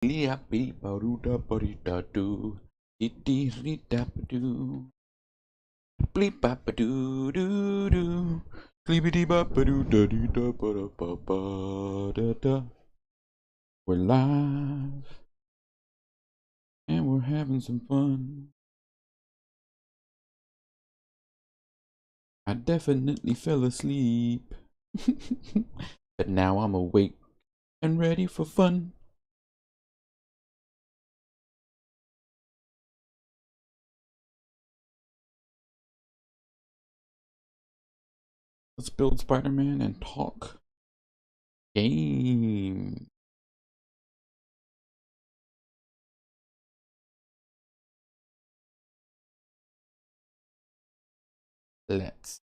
Lia bi baruda barita do. Iti rita do. Bleep bap doo doo doo. Sleepity bap doo da doo da ba da ba ba da da. We're live and we're having some fun. I definitely fell asleep, but now I'm awake and ready for fun. Let's build Spider-Man and talk game.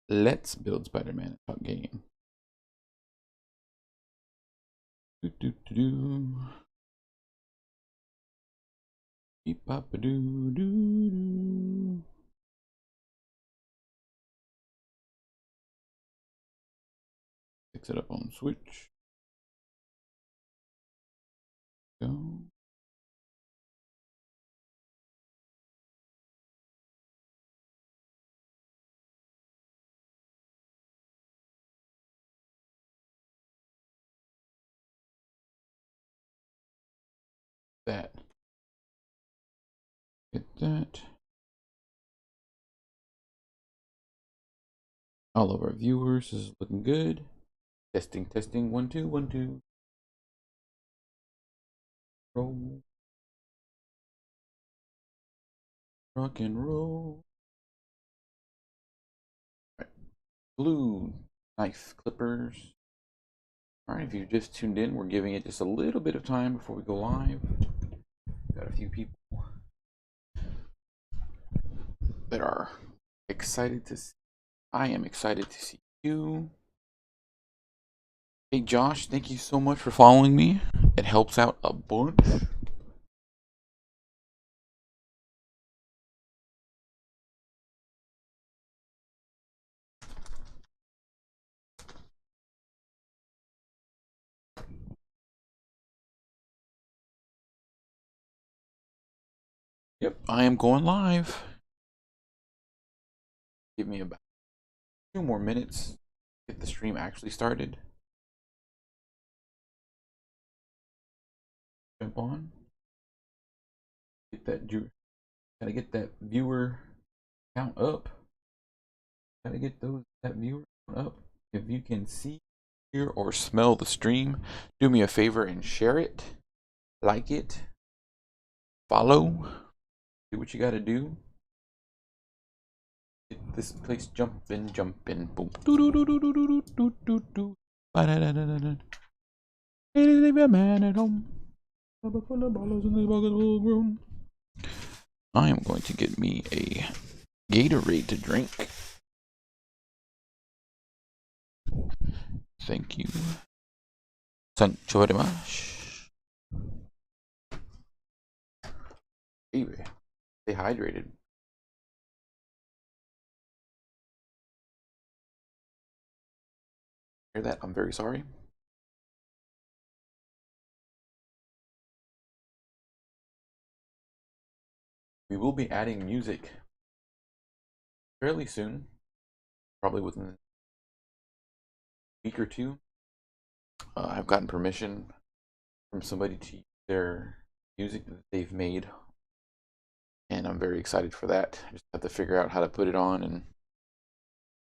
Let's build Spider-Man and talk game. Do do do do. Beep bop doo doo doo. Fix it up on Switch. Go. That. Get that. All of our viewers is looking good. Testing, testing. 1 2 1 2. Roll. Rock and roll. All right. Blue knife clippers. Alright, if you just tuned in, we're giving it just a little bit of time before we go live. Got a few people that are excited to see. I am excited to see you. Hey Josh, thank you so much for following me. It helps out a bunch. Yep, I am going live. Give me about 2 more minutes to get the stream actually started. Jump on. Get that gotta get that viewer count up. Gotta get that viewer count up. If you can see, hear, or smell the stream, do me a favor and share it, like it, follow, do what you gotta do. Get this place jumping, jumping, boom. Do do do do do do do do do. Leave a man at home. Full of ballers in the bucket room. I am going to get me a Gatorade to drink. Thank you. Sancho very much. Baby, stay hydrated. Hear that? I'm very sorry. We will be adding music fairly soon, probably within a week or two. I've gotten permission from somebody to use their music that they've made, and I'm very excited for that. I just have to figure out how to put it on and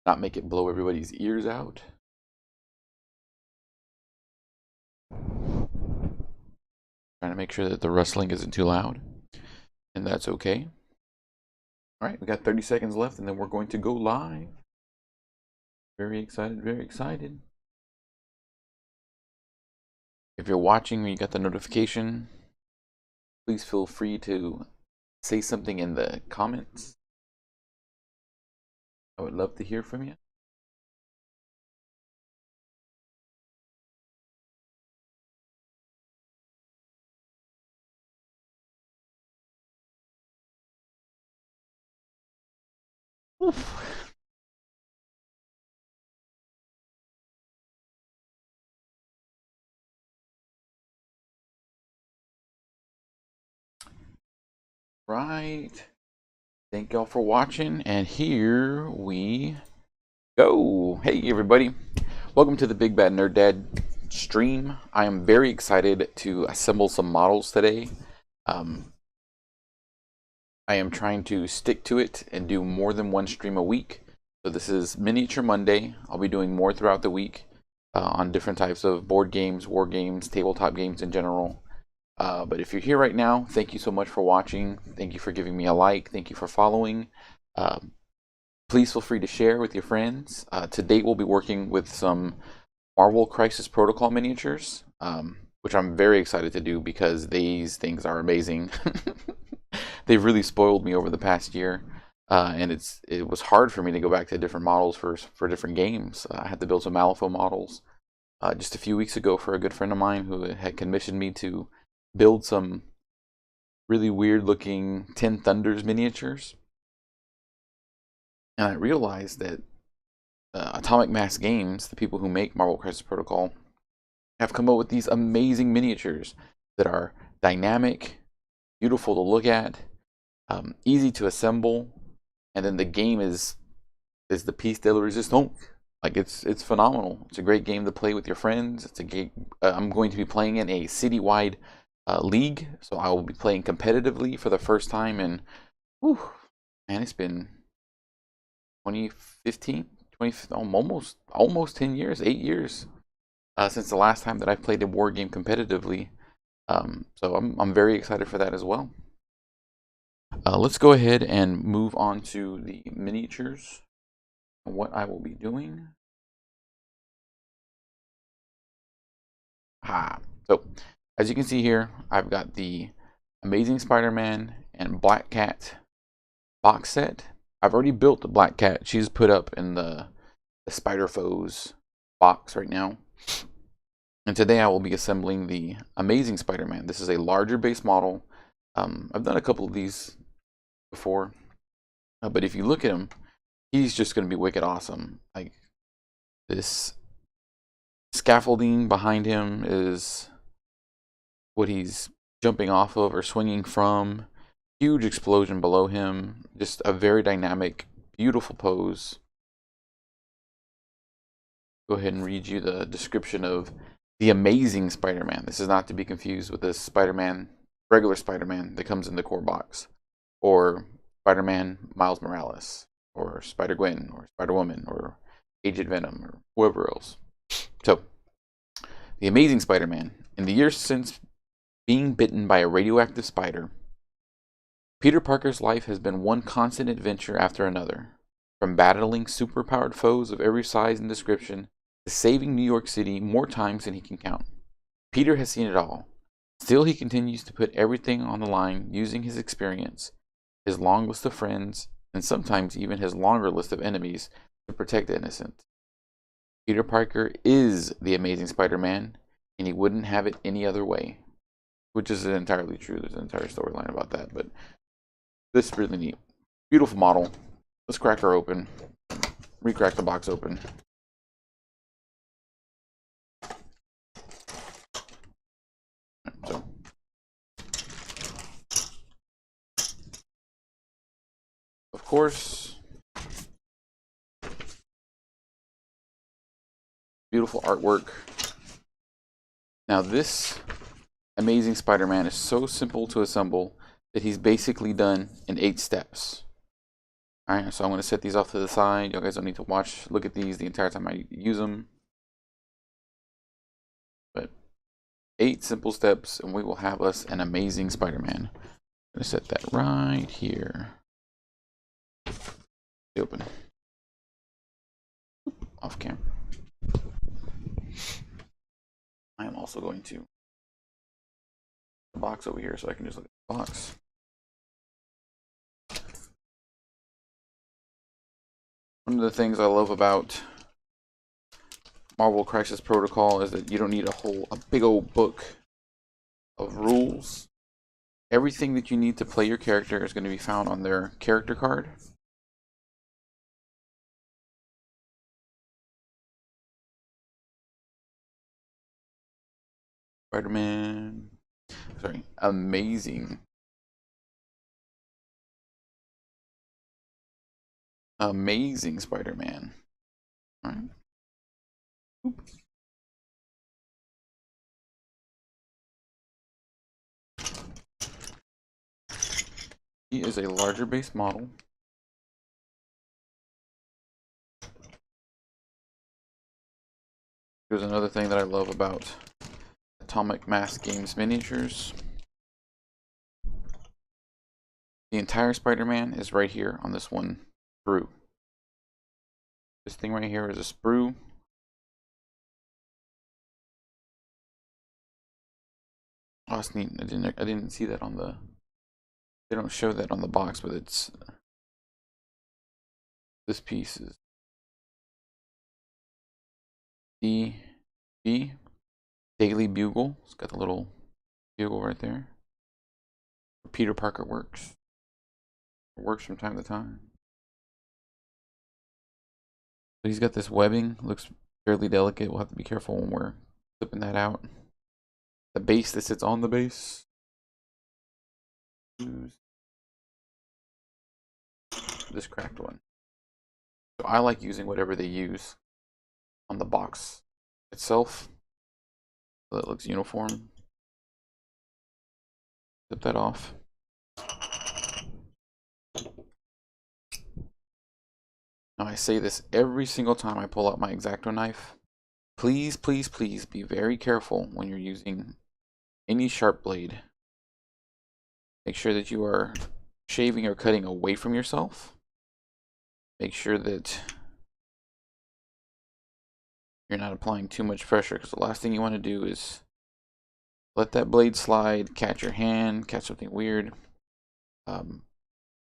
not make it blow everybody's ears out. Trying to make sure that the rustling isn't too loud, and that's okay. All right, we got 30 seconds left, and then we're going to go live. Very excited, very excited. If you're watching and you got the notification, please feel free to say something in the comments. I would love to hear from you. Oof. Right. Thank y'all for watching, and here we go. Hey, everybody. Welcome to the Big Bad Nerd Dad stream. I am very excited to assemble some models today. I am trying to stick to it and do more than one stream a week. So this is Miniature Monday. I'll be doing more throughout the week on different types of board games, war games, tabletop games in general. But if you're here right now, thank you so much for watching. Thank you for giving me a like. Thank you for following. Please feel free to share with your friends. To date, we'll be working with some Marvel Crisis Protocol miniatures, which I'm very excited to do because these things are amazing. They've really spoiled me over the past year, and it was hard for me to go back to different models for different games. I had to build some Malifaux models just a few weeks ago for a good friend of mine who had commissioned me to build some really weird looking Ten Thunders miniatures. And I realized that Atomic Mass Games, the people who make Marvel Crisis Protocol, have come up with these amazing miniatures that are dynamic, beautiful to look at, easy to assemble, and then the game is the piece de la resistance. Like it's phenomenal. It's a great game to play with your friends. It's a game. I'm going to be playing in a citywide league, so I will be playing competitively for the first time in, whew, man, it's been 2015, 20, almost 10 years, 8 years since the last time that I played a war game competitively. So I'm very excited for that as well. Let's go ahead and move on to the miniatures and what I will be doing. So as you can see here, I've got the Amazing Spider-Man and Black Cat box set. I've already built the Black Cat. She's put up in the Spider Foes box right now. And today I will be assembling the Amazing Spider-Man. This is a larger base model. I've done a couple of these before, but if you look at him, he's just going to be wicked awesome. Like, this scaffolding behind him is what he's jumping off of or swinging from. Huge explosion below him. Just a very dynamic, beautiful pose. Go ahead and read you the description of the Amazing Spider-Man. This is not to be confused with the Spider-Man, regular Spider-Man that comes in the core box, or Spider-Man Miles Morales, or Spider-Gwen, or Spider-Woman, or Agent Venom, or whoever else. So, the Amazing Spider-Man. In the years since being bitten by a radioactive spider, Peter Parker's life has been one constant adventure after another. From battling superpowered foes of every size and description to saving New York City more times than he can count. Peter has seen it all. Still, he continues to put everything on the line using his experience, his long list of friends, and sometimes even his longer list of enemies to protect the innocent. Peter Parker is the Amazing Spider-Man, and he wouldn't have it any other way. Which is entirely true. There's an entire storyline about that, but this is really neat. Beautiful model. Let's crack her open. Recrack the box open. So, of course, beautiful artwork. Now this Amazing Spider-Man is so simple to assemble that he's basically done in 8 steps. Alright, so I'm going to set these off to the side. You guys don't need to look at these the entire time I use them. But 8 simple steps, and we will have us an Amazing Spider-Man. I'm going to set that right here. Open. Off camera. I am also going to the box over here so I can just look at the box. One of the things I love about Marvel Crisis Protocol is that you don't need a big old book of rules. Everything that you need to play your character is going to be found on their character card. Spider-Man. Sorry, Amazing Amazing Spider-Man. All right. Oop. He is a larger base model. Here's another thing that I love about Atomic Mass Games miniatures. The entire Spider-Man is right here on this one sprue. This thing right here is a sprue. Oh, it's neat. I didn't see that on the. They don't show that on the box, but it's this piece is D Daily Bugle. It's got the little bugle right there. Peter Parker works. It works from time to time. So he's got this webbing. Looks fairly delicate. We'll have to be careful when we're flipping that out. The base that sits on the base. This cracked one. So I like using whatever they use on the box itself, so that it looks uniform. Flip that off. Now I say this every single time I pull out my X-Acto knife. Please, please, please be very careful when you're using any sharp blade. Make sure that you are shaving or cutting away from yourself. Make sure that you're not applying too much pressure, because the last thing you want to do is let that blade slide, catch your hand, catch something weird.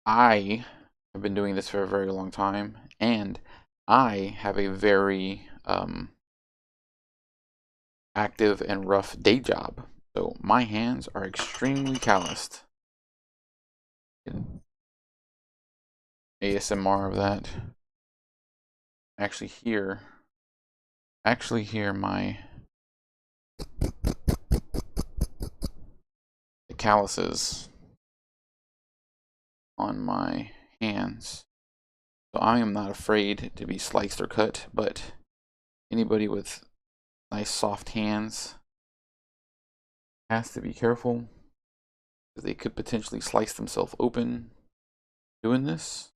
I have been doing this for a very long time, and I have a very active and rough day job. So my hands are extremely calloused. ASMR of that. Actually hear my the calluses on my hands. So I am not afraid to be sliced or cut, but anybody with nice soft hands has to be careful, because they could potentially slice themselves open doing this.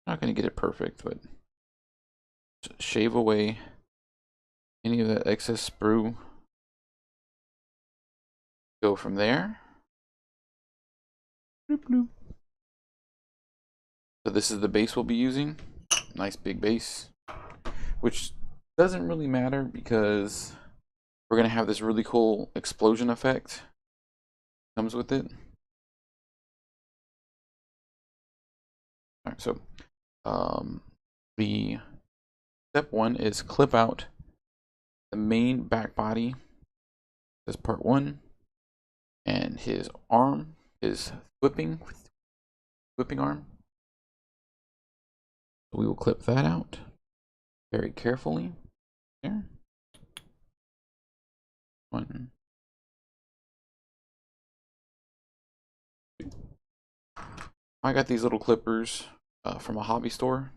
Not going to get it perfect, but shave away any of that excess sprue. Go from there. Bloop, bloop. So this is the base we'll be using. Nice big base, which doesn't really matter because we're going to have this really cool explosion effect comes with it. All right, so the step one is clip out the main back body. This part one, and his arm, his whipping arm. We will clip that out very carefully. There. One. Two. I got these little clippers from a hobby store.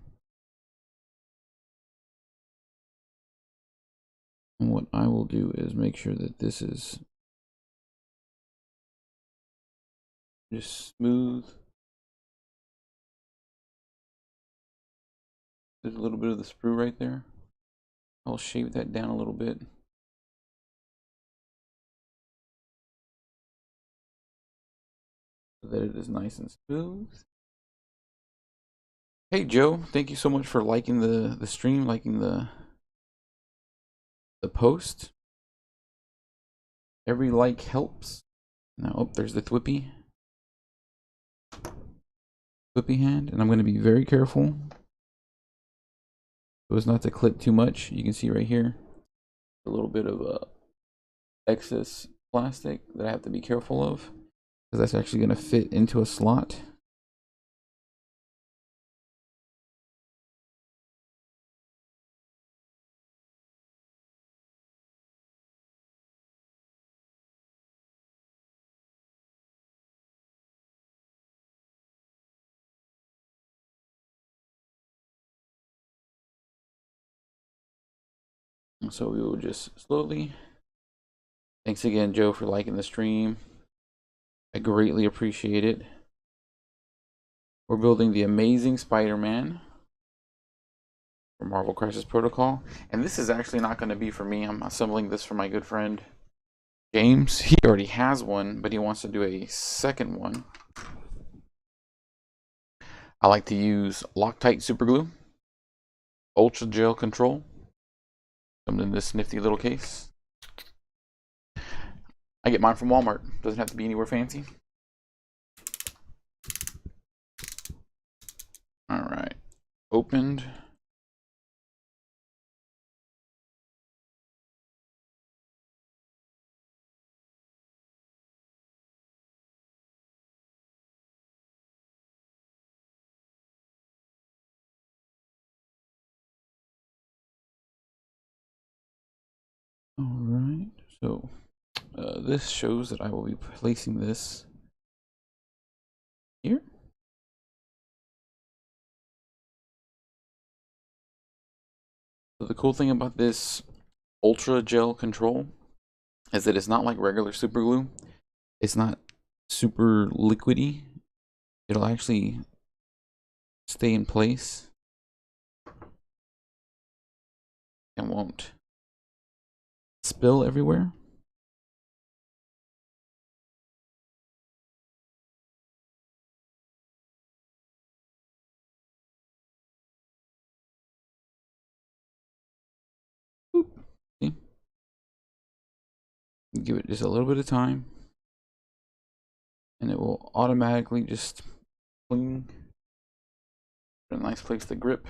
And what I will do is make sure that this is just smooth. There's a little bit of the sprue right there. I'll shave that down a little bit. So that it is nice and smooth. Hey Joe, thank you so much for liking the stream, liking the post. Every like helps. Now, oh, there's the Thwippy hand, and I'm going to be very careful so as not to clip too much. You can see right here a little bit of excess plastic that I have to be careful of, because that's actually going to fit into a slot. So we will just slowly. Thanks again, Joe, for liking the stream. I greatly appreciate it. We're building the Amazing Spider-Man for Marvel Crisis Protocol. And this is actually not going to be for me. I'm assembling this for my good friend, James. He already has one, but he wants to do a second one. I like to use Loctite Superglue, Ultra Gel Control, comes in this nifty little case. I get mine from Walmart. Doesn't have to be anywhere fancy. All right, opened. All right, so this shows that I will be placing this here. So the cool thing about this Ultra Gel Control is that it's not like regular super glue. It's not super liquidy. It'll actually stay in place and won't spill everywhere. Boop. See? Give it just a little bit of time and it will automatically just cling. A nice place to grip.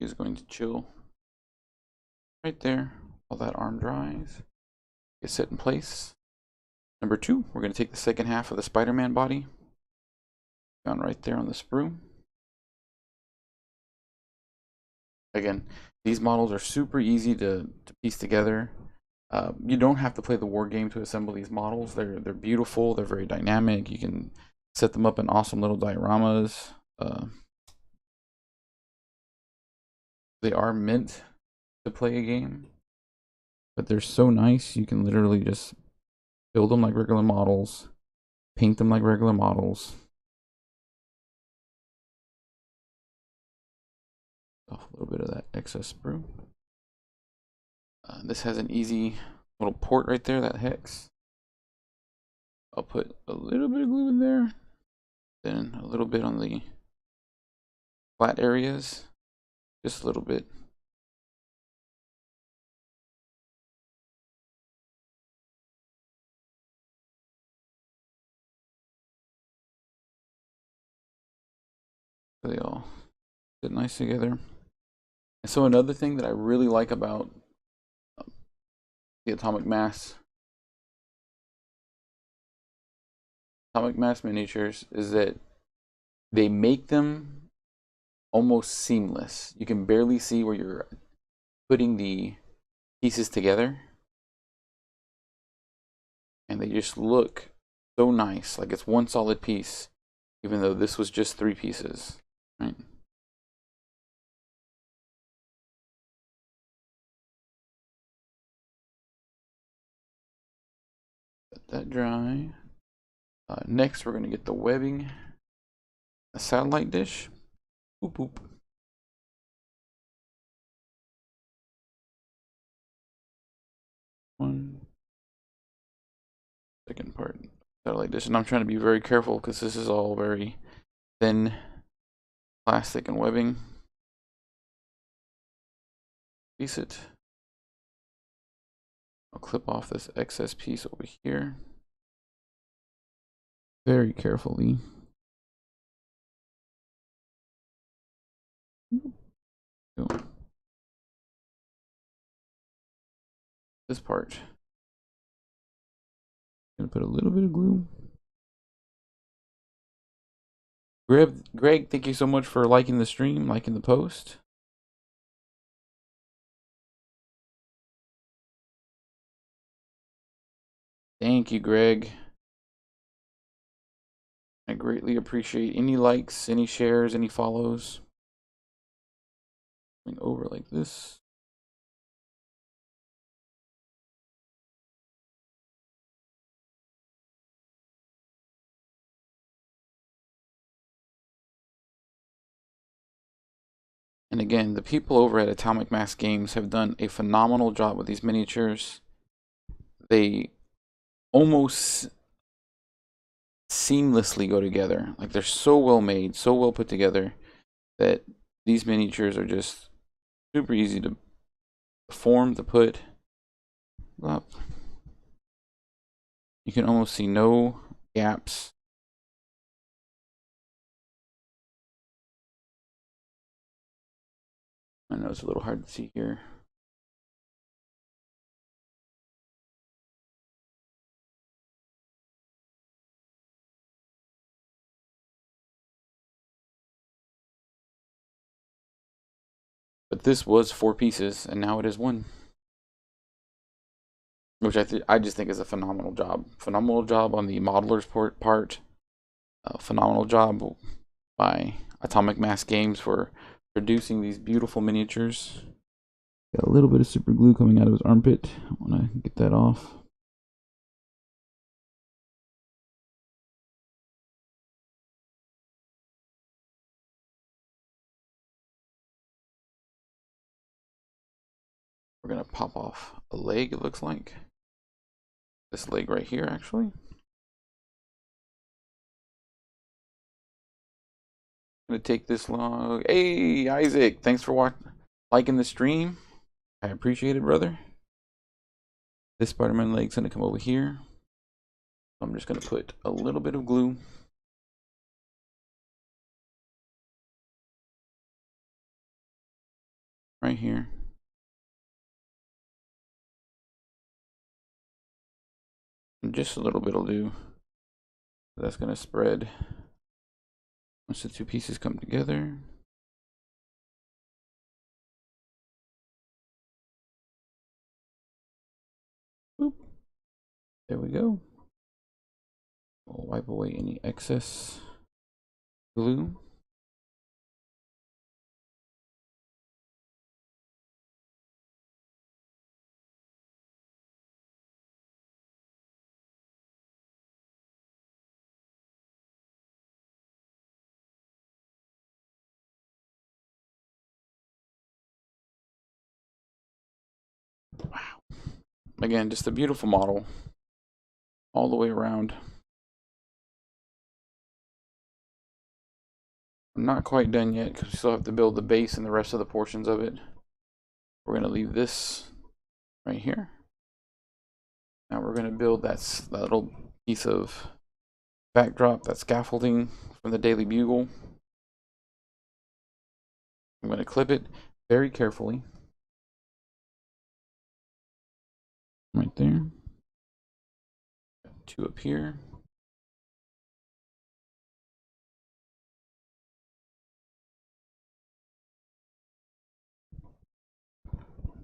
Is going to chill right there while that arm dries. Get set in place. Number 2, we're going to take the second half of the Spider-Man body, found right there on the sprue. Again, these models are super easy to piece together. You don't have to play the war game to assemble these models. They're beautiful. They're very dynamic. You can set them up in awesome little dioramas. They are meant to play a game, but they're so nice. You can literally just build them like regular models, paint them like regular models. Off a little bit of that excess sprue. This has an easy little port right there, that hex. I'll put a little bit of glue in there, then a little bit on the flat areas, just a little bit. So they all fit nice together. And so another thing that I really like about the Atomic Mass miniatures is that they make them almost seamless. You can barely see where you're putting the pieces together, and they just look so nice, like it's one solid piece, even though this was just 3 pieces, right? Let that dry. Next, we're going to get the webbing, a satellite dish. Boop, boop. One second part, satellite dish, and I'm trying to be very careful because this is all very thin plastic and webbing. Piece it. I'll clip off this excess piece over here very carefully. So, this part, gonna put a little bit of glue. Greg, thank you so much for liking the stream, liking the post. Thank you, Greg. I greatly appreciate any likes, any shares, any follows. Going over like this. And again, the people over at Atomic Mass Games have done a phenomenal job with these miniatures. They almost seamlessly go together. Like, they're so well made, so well put together, that these miniatures are just super easy to form, to put up. You can almost see no gaps. I know it's a little hard to see here. But this was 4 pieces, and now it is 1. Which I just think is a phenomenal job. Phenomenal job on the modeler's part. Phenomenal job by Atomic Mass Games for producing these beautiful miniatures. Got a little bit of super glue coming out of his armpit. I want to get that off. We're going to pop off a leg, it looks like. This leg right here, actually. I'm going to take this long. Hey, Isaac, thanks for liking the stream. I appreciate it, brother. This Spider-Man leg's going to come over here. I'm just going to put a little bit of glue. Right here. And just a little bit will do. That's going to spread once the 2 pieces come together. Boop. There we go. We'll wipe away any excess glue. Wow. Again, just a beautiful model all the way around. I'm not quite done yet because we still have to build the base and the rest of the portions of it. We're going to leave this right here. Now we're going to build that little piece of backdrop, that scaffolding from the Daily Bugle. I'm going to clip it very carefully. Right there. 2 up here.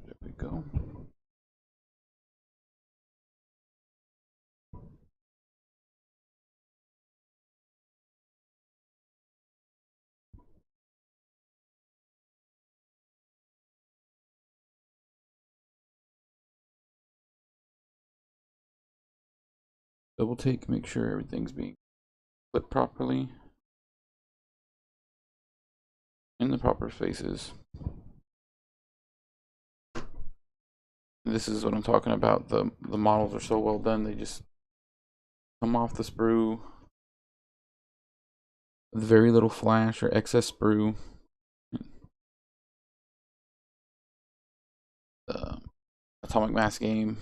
There we go. Double take, make sure everything's being clipped properly in the proper spaces. This is what I'm talking about. The models are so well done, they just come off the sprue with very little flash or excess sprue. The Atomic Mass Games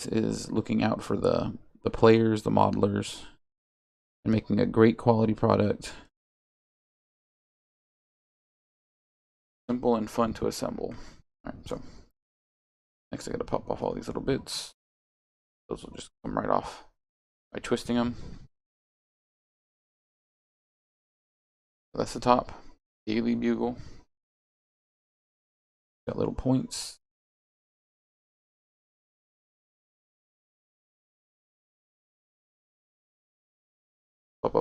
is looking out for the players, the modelers, and making a great quality product. Simple and fun to assemble. Alright, so next I gotta pop off all these little bits. Those will just come right off by twisting them. That's the top. Daily Bugle. Got little points.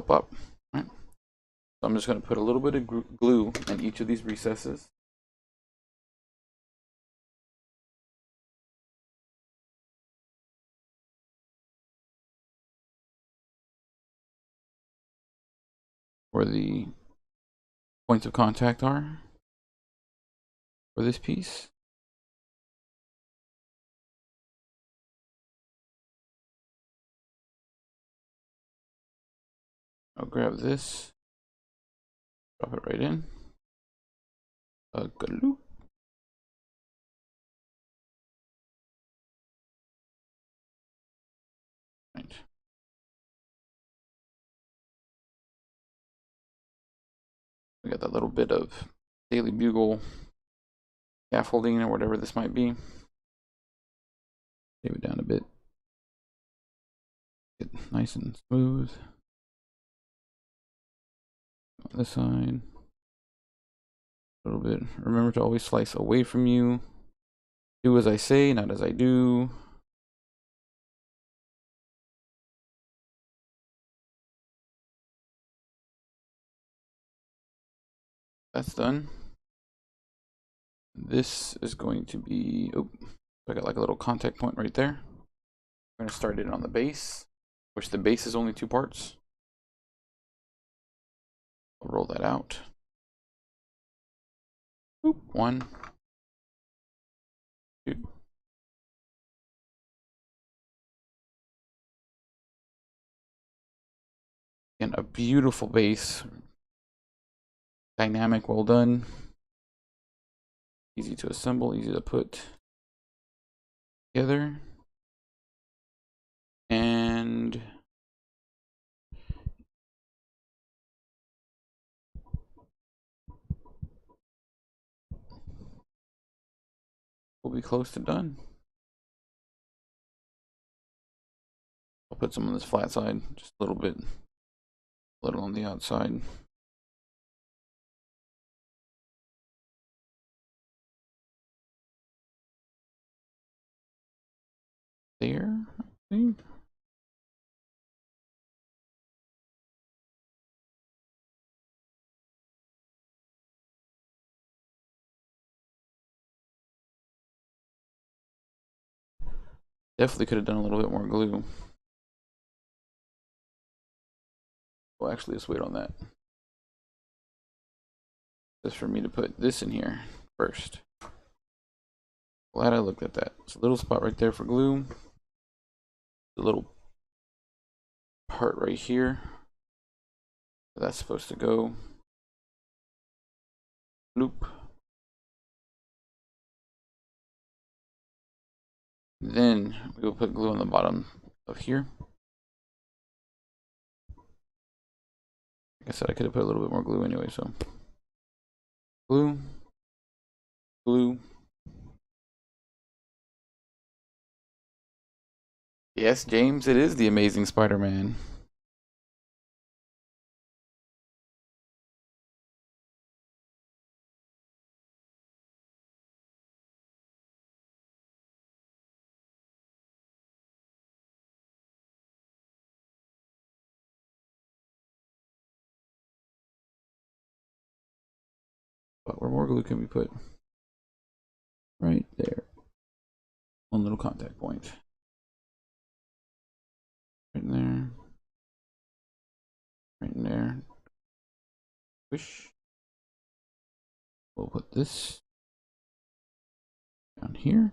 Up. Right. So I'm just going to put a little bit of glue in each of these recesses. Where the points of contact are for this piece. I'll grab this, drop it right in. Glue. Right. We got that little bit of Daily Bugle scaffolding or whatever this might be. Shave it down a bit. Get nice and smooth. On this side. A little bit. Remember to always slice away from you. Do as I say, not as I do. That's done. This is going to be, oh, I got like a little contact point right there. I'm going to start it on the base, which the base is only 2 parts. I'll roll that out. Oop, 1, 2. And a beautiful base. Dynamic, well done. Easy to assemble, easy to put together. And we'll be close to done. I'll put some on this flat side, just a little bit, a little on the outside. There, I think. Definitely could have done a little bit more glue. Well, actually, let's wait on that. Just for me to put this in here first. Glad I looked at that. It's a little spot right there for glue. A little part right here. That's supposed to go. Loop. Then we will put glue on the bottom of here. Like I said, I could have put a little bit more glue anyway, so glue, glue. Yes, James, it is the Amazing Spider-Man. But where more glue can we put? Right there. One little contact point. Right in there. Right in there. Wish. We'll put this down here.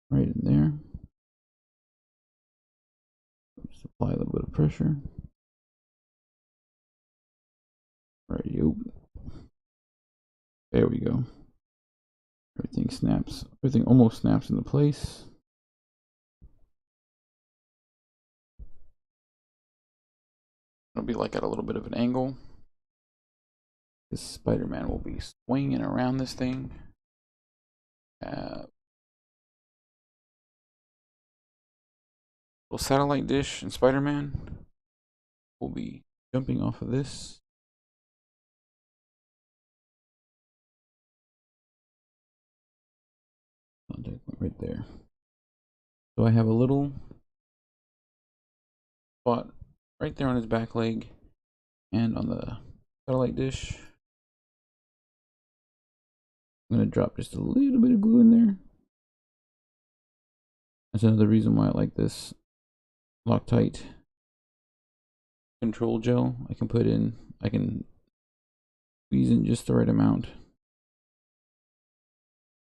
Right in there. Just apply a little bit of pressure. Right, there we go. Everything snaps. Everything almost snaps into place. It'll be like at a little bit of an angle. This Spider-Man will be swinging around this thing. Little satellite dish and Spider-Man will be jumping off of this. Contact point right there. So I have a little spot right there on his back leg and on the satellite dish. I'm going to drop just a little bit of glue in there. That's another reason why I like this Loctite control gel. I can squeeze in just the right amount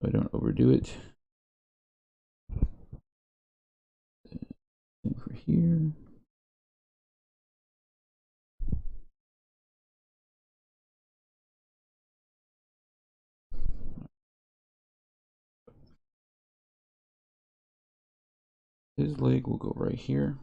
so I don't overdo it. Over here. His leg will go right here.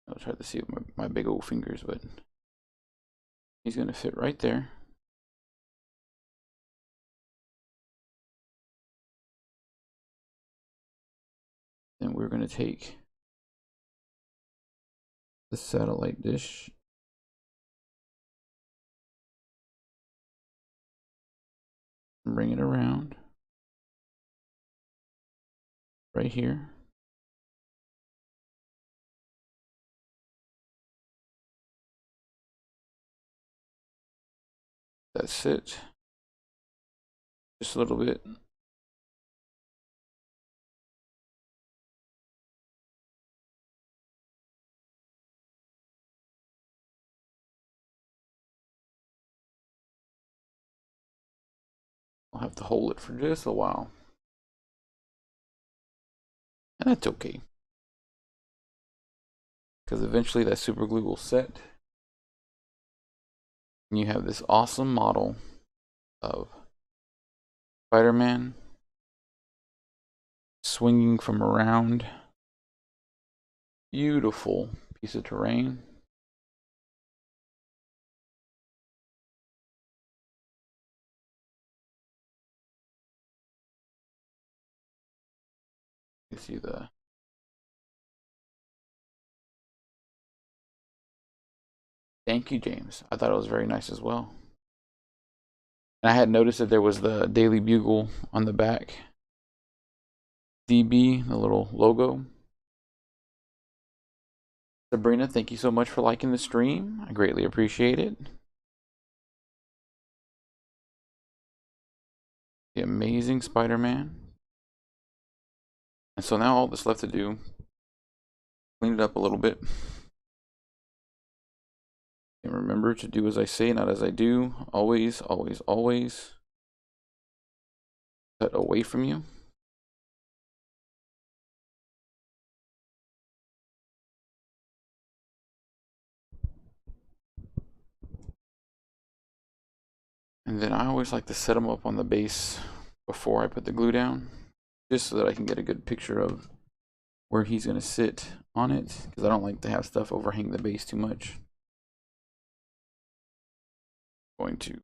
I'll try to see with my big old fingers, but he's going to fit right there. Then we're going to take the satellite dish and bring it around right here. That's it. Just a little bit. I'll have to hold it for just a while. And that's okay, because eventually that super glue will set. And you have this awesome model of Spider-Man swinging from around. Beautiful piece of terrain. You see the thank you, James. I thought it was very nice as well. And I had noticed that there was the Daily Bugle on the back. DB, the little logo. Sabrina, thank you so much for liking the stream. I greatly appreciate it. The amazing Spider-Man. And so now all that's left to do, clean it up a little bit. And remember to do as I say, not as I do. Always, always, always cut away from you. And then I always like to set them up on the base before I put the glue down, just so that I can get a good picture of where he's going to sit on it, because I don't like to have stuff overhang the base too much. I'm going to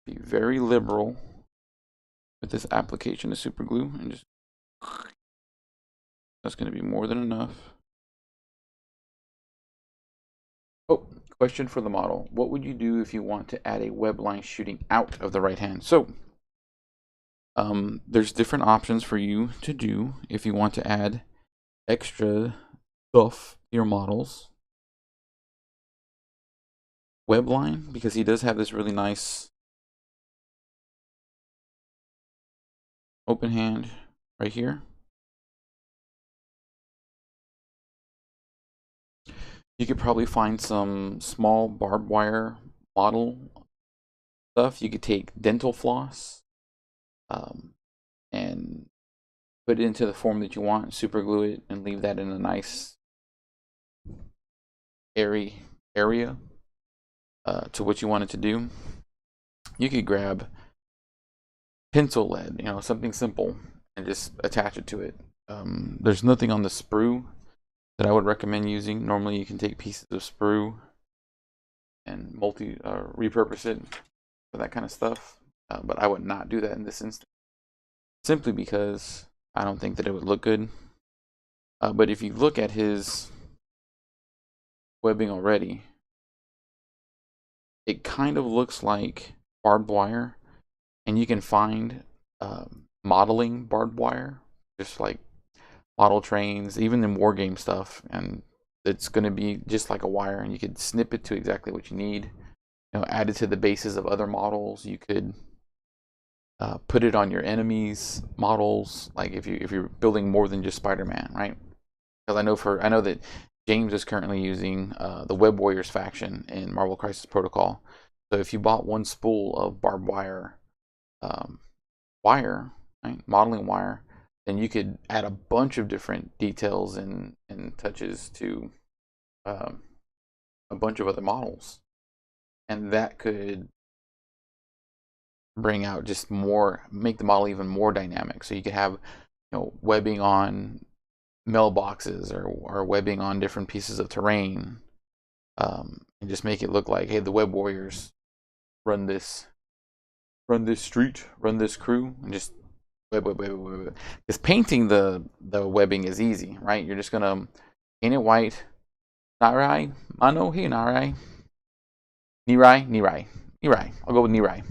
be very liberal with this application of super glue, and just that's going to be more than enough. Oh, question for the model. What would you do if you want to add a web line shooting out of the right hand? So there's different options for you to do if you want to add extra stuff to your models. Web line, because he does have this really nice open hand right here. You could probably find some small barbed wire model stuff. You could take dental floss and put it into the form that you want, super glue it, and leave that in a nice airy area to what you want it to do. You could grab pencil lead, something simple, and just attach it to it. There's nothing on the sprue that I would recommend using. Normally you can take pieces of sprue and repurpose it for that kind of stuff, but I would not do that in this instance, simply because I don't think that it would look good. But if you look at his webbing already, it kind of looks like barbed wire, and you can find modeling barbed wire, just like model trains, even in war game stuff, and it's going to be just like a wire, and you could snip it to exactly what you need. Add it to the bases of other models. You could put it on your enemies' models, like if you're building more than just Spider-Man, right? Because I know that James is currently using the Web Warriors faction in Marvel Crisis Protocol. So if you bought one spool of barbed wire, right, modeling wire, then you could add a bunch of different details and touches to a bunch of other models, and that could bring out just make the model even more dynamic. So you could have webbing on mailboxes or webbing on different pieces of terrain, and just make it look like, hey, the Web Warriors run this street, run this crew, and just web. Because painting the webbing is easy, right? You're just gonna paint it white. Nirai, Mano he Nirai. Nirai. I'll go with Nirai.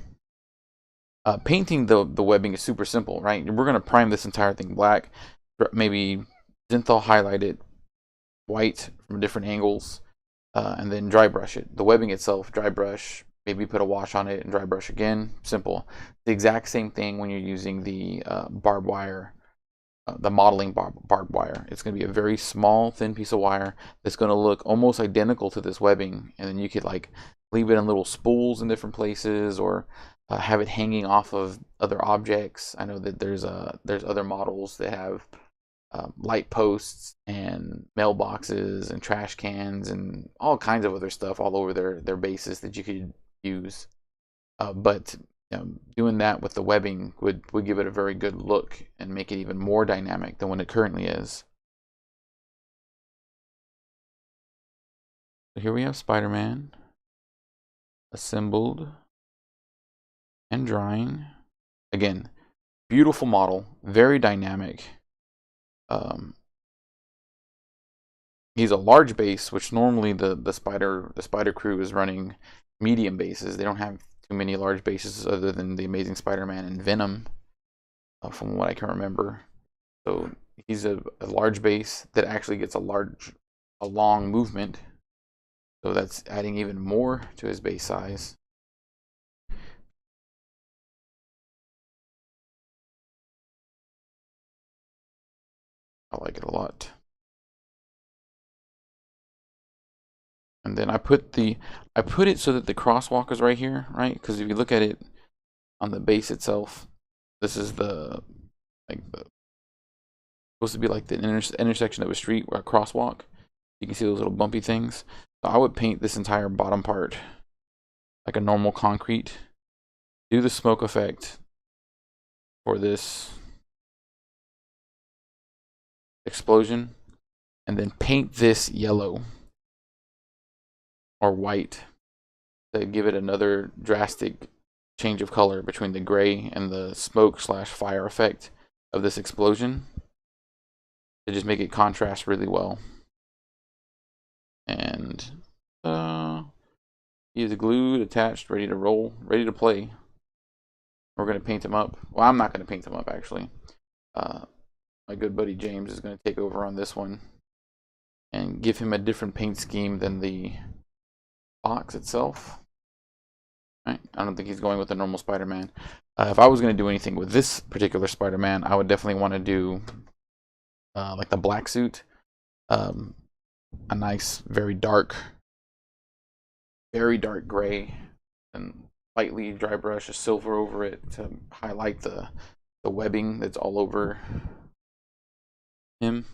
Painting the webbing is super simple, right? We're gonna prime this entire thing black, maybe Zinthal highlight it white from different angles, and then dry brush it. The webbing itself, dry brush, maybe put a wash on it and dry brush again. Simple. The exact same thing when you're using the barbed wire, the modeling barbed wire. It's going to be a very small, thin piece of wire that's going to look almost identical to this webbing, and then you could like leave it in little spools in different places, or have it hanging off of other objects. I know that there's other models that have light posts and mailboxes and trash cans and all kinds of other stuff all over their bases that you could use. But doing that with the webbing would give it a very good look and make it even more dynamic than what it currently is. So here we have Spider-Man assembled and drying. Again, beautiful model, very dynamic. He's a large base, which normally the Spider Crew is running medium bases. They don't have too many large bases other than the Amazing Spider-Man and Venom, from what I can remember. So he's a large base that actually gets a long movement. So that's adding even more to his base size. I like it a lot. And then I put it so that the crosswalk is right here, right? Because if you look at it on the base itself, this is supposed to be like the intersection of a street or a crosswalk. You can see those little bumpy things. So I would paint this entire bottom part like a normal concrete. Do the smoke effect for this explosion, and then paint this yellow or white to give it another drastic change of color between the gray and the smoke/fire effect of this explosion, to just make it contrast really well. And he is glued, attached, ready to roll, ready to play. We're going to paint him up. Well, I'm not going to paint him up, actually. My good buddy James is going to take over on this one and give him a different paint scheme than the box itself. Right? I don't think he's going with the normal Spider-Man. If I was going to do anything with this particular Spider-Man, I would definitely want to do like the black suit. A nice, very dark gray, and lightly dry brush a silver over it to highlight the webbing that's all over him.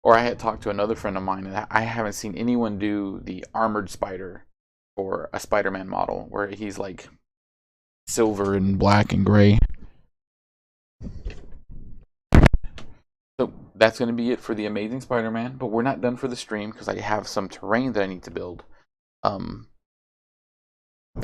Or I had talked to another friend of mine, and I haven't seen anyone do the armored spider for a Spider-Man model, where he's like silver and black and gray. So that's going to be it for the Amazing Spider-Man, but we're not done for the stream because I have some terrain that I need to build. I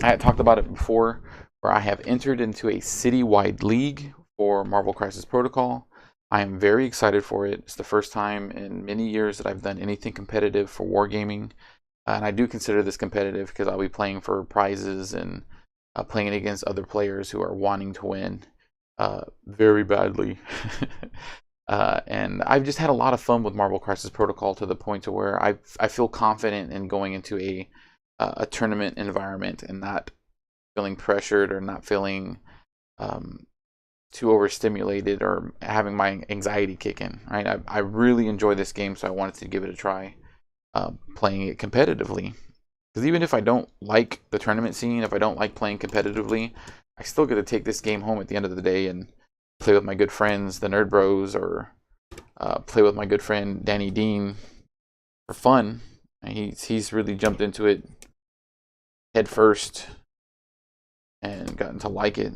had talked about it before, where I have entered into a citywide league for Marvel Crisis Protocol. I am very excited for it. It's the first time in many years that I've done anything competitive for wargaming. And I do consider this competitive because I'll be playing for prizes and playing against other players who are wanting to win very badly. And I've just had a lot of fun with Marvel Crisis Protocol to the point to where I feel confident in going into a tournament environment and not feeling pressured or not feeling too overstimulated or having my anxiety kick in. Right? I really enjoy this game, so I wanted to give it a try, playing it competitively. Because even if I don't like the tournament scene, if I don't like playing competitively, I still get to take this game home at the end of the day and play with my good friends, the Nerd Bros, or play with my good friend Danny Dean for fun. And he's really jumped into it head first and gotten to like it.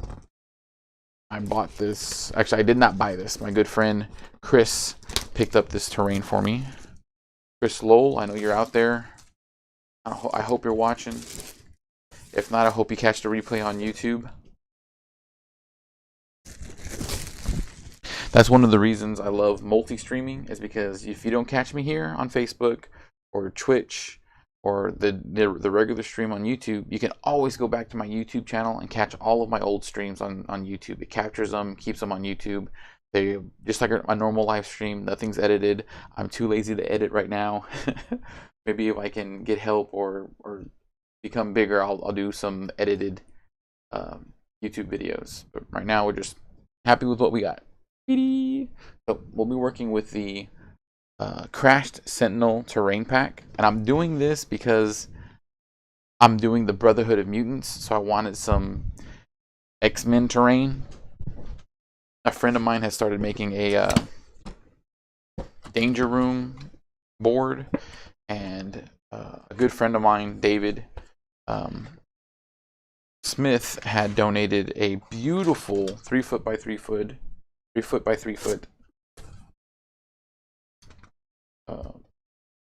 I bought this. Actually, I did not buy this. My good friend Chris picked up this terrain for me. Chris Lowell, I know you're out there. I hope you're watching. If not, I hope you catch the replay on YouTube. That's one of the reasons I love multi-streaming, is because if you don't catch me here on Facebook or Twitch or the regular stream on YouTube, you can always go back to my YouTube channel and catch all of my old streams on YouTube. It captures them, keeps them on YouTube. They just like a normal live stream. Nothing's edited. I'm too lazy to edit right now. Maybe if I can get help or become bigger, I'll do some edited YouTube videos. But right now, we're just happy with what we got. So we'll be working with the Crashed Sentinel Terrain Pack, and I'm doing this because I'm doing the Brotherhood of Mutants, so I wanted some X-Men terrain. A friend of mine has started making a Danger Room board, and a good friend of mine, David Smith, had donated a beautiful 3 foot by 3 foot, 3 foot by 3 foot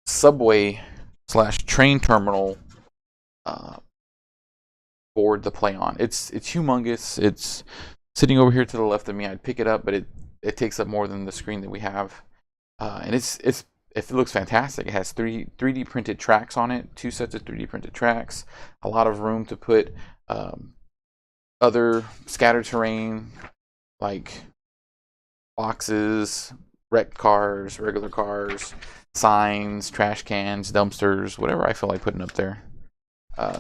subway / train terminal board to play on. It's humongous. It's sitting over here to the left of me. I'd pick it up, but it takes up more than the screen that we have, and it looks fantastic. It has 3D printed tracks on it, 2 sets of 3D printed tracks, a lot of room to put other scattered terrain like boxes, wrecked cars, regular cars, signs, trash cans, dumpsters, whatever I feel like putting up there.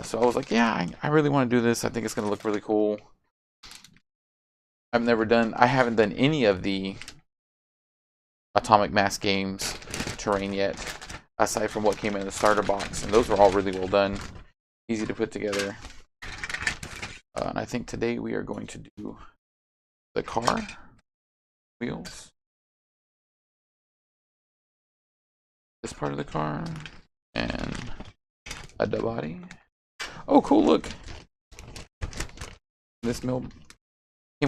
So I was like, yeah, I really want to do this. I think it's going to look really cool. I haven't done any of the Atomic Mass Games terrain yet, aside from what came in the starter box, and those were all really well done, easy to put together. And I think today we are going to do the car wheels, this part of the car, and the body. Oh, cool! Look, this came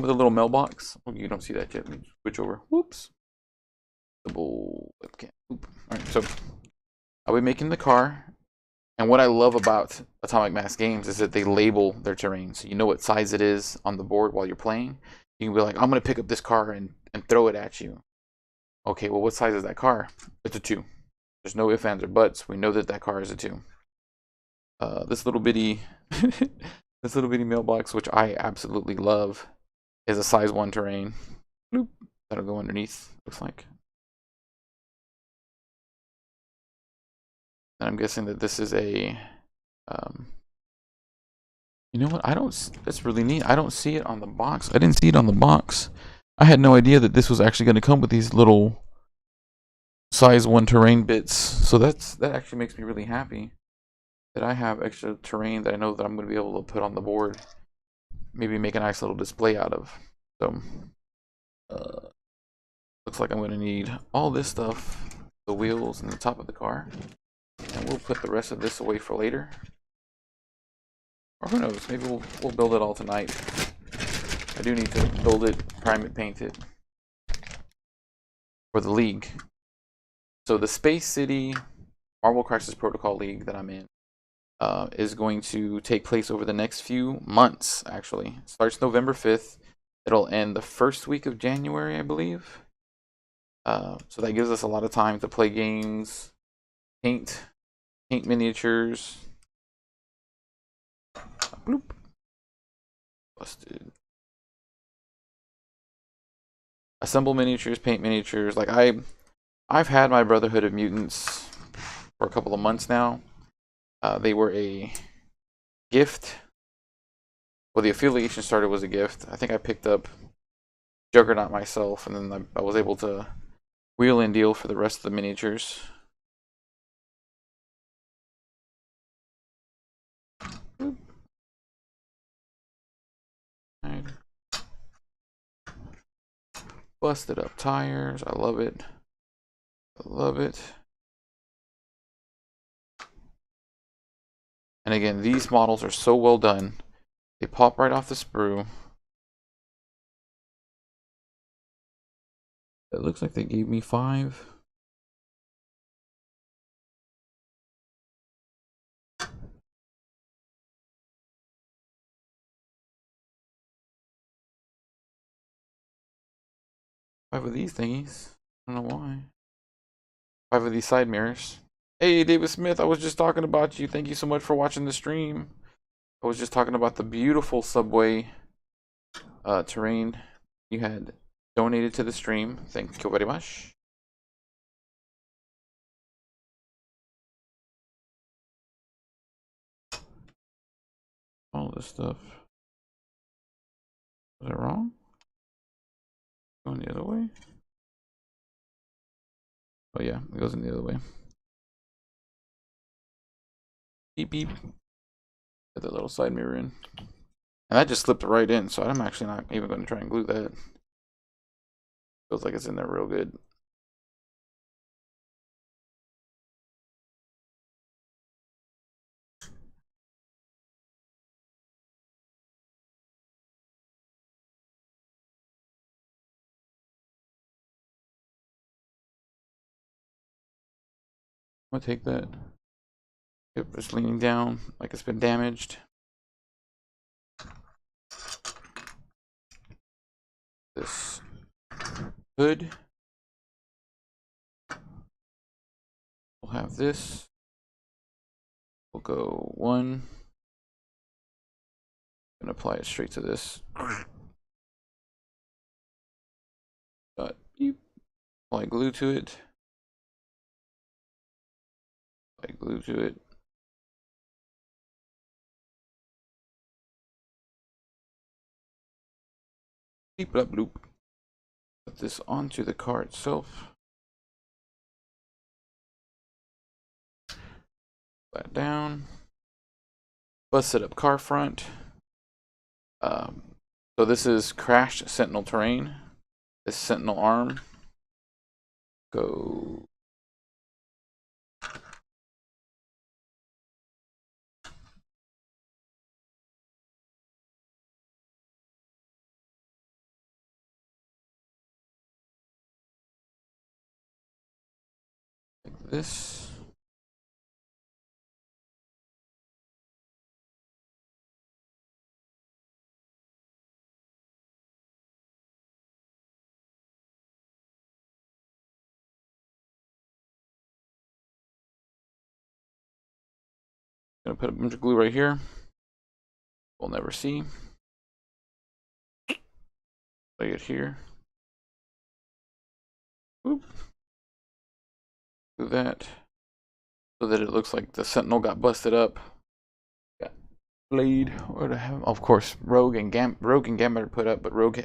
with a little mailbox. Oh, you don't see that yet. Let me switch over. Whoops. Double webcam. All right, so I'll be making the car. And what I love about Atomic Mass Games is that they label their terrain, so you know what size it is on the board while you're playing. You can be like, I'm going to pick up this car and throw it at you. Okay, well, what size is that car? It's a 2. There's no ifs, ands, or buts. We know that that car is a 2. This little bitty mailbox, which I absolutely love, is a size 1 terrain. Bloop. That'll go underneath, looks like. And I'm guessing that this is a, you know what, that's really neat. I don't see it on the box. I didn't see it on the box. I had no idea that this was actually going to come with these little size 1 terrain bits. So that actually makes me really happy that I have extra terrain that I know that I'm going to be able to put on the board. Maybe make a nice little display out of. So Looks like I'm going to need all this stuff, the wheels and the top of the car. And we'll put the rest of this away for later. Or who knows, maybe we'll build it all tonight. I do need to build it, prime it, paint it for the league. So the Space City Marvel Crisis Protocol League that I'm in is going to take place over the next few months, actually. It starts November 5th. It'll end the first week of January, I believe. So that gives us a lot of time to play games, paint miniatures. Bloop. Busted. Assemble miniatures, paint miniatures. Like I've had my Brotherhood of Mutants for a couple of months now. They were a gift. Well, the affiliation started was a gift. I think I picked up Juggernaut myself, and then I was able to wheel and deal for the rest of the miniatures. Right. Busted up tires. I love it. I love it. And again, these models are so well done. They pop right off the sprue. It looks like they gave me 5. Five of these thingies. I don't know why. 5 of these side mirrors. Hey, David Smith, I was just talking about you. Thank you so much for watching the stream. I was just talking about the beautiful subway terrain you had donated to the stream. Thank you very much. All this stuff. Was it wrong? Going the other way? Oh yeah, it goes in the other way. Beep beep. Put the little side mirror in. And that just slipped right in, so I'm actually not even going to try and glue that. Feels like it's in there real good. I'm going to take that. Yep, it's leaning down like it's been damaged. This hood. We'll have this. We'll go 1. And apply it straight to this. Dot beep. Apply glue to it. Apply glue to it. Beep up bloop. Put this onto the car itself. That down. Busted up car front. So this is crashed Sentinel terrain. This Sentinel arm. Go. Like this. Gonna put a bunch of glue right here. We'll never see. Lay it here. Oop. Do that so that it looks like the Sentinel got busted up. Got Blade, or to have, of course, Rogue and Gambit are put up, but Rogue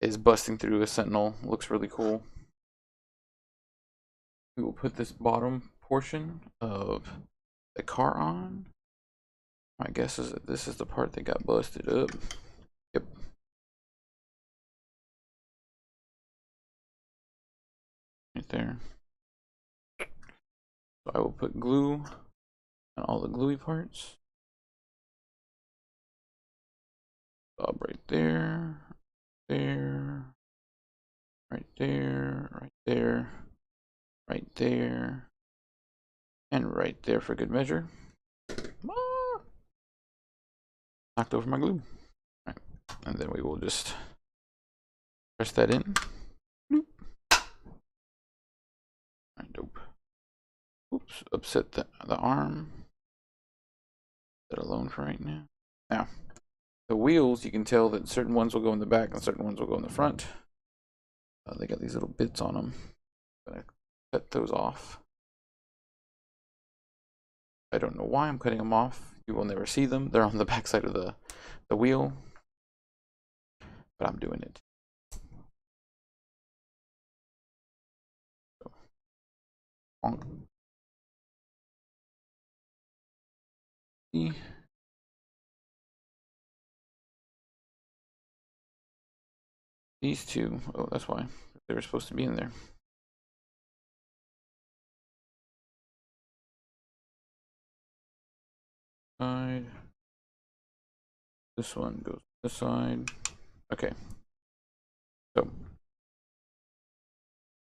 is busting through a Sentinel. Looks really cool. We will put this bottom portion of the car on. My guess is that this is the part that got busted up. Yep. right there. So I will put glue on all the gluey parts. Stop right there, there, right there, right there, right there, and right there for good measure. Ah! Knocked over my glue. Right. And then we will just press that in. Nope. Right, dope. Oops, upset the arm. Let that alone for right now. Now, the wheels, you can tell that certain ones will go in the back and certain ones will go in the front. They got these little bits on them. I'm gonna cut those off. I don't know why I'm cutting them off. You will never see them. They're on the back side of the wheel. But I'm doing it. So, these two, oh, that's why they were supposed to be in there. Side. This one goes this side. Okay. So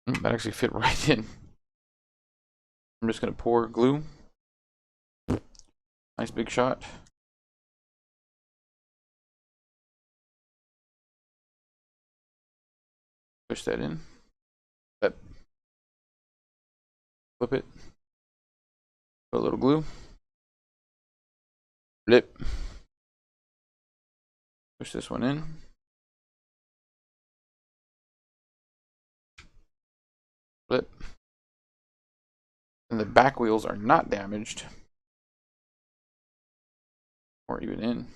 that actually fit right in. I'm just gonna pour glue. Nice big shot. Push that in. Flip it. Put a little glue. Flip. Push this one in. Flip. And the back wheels are not damaged. Or even in.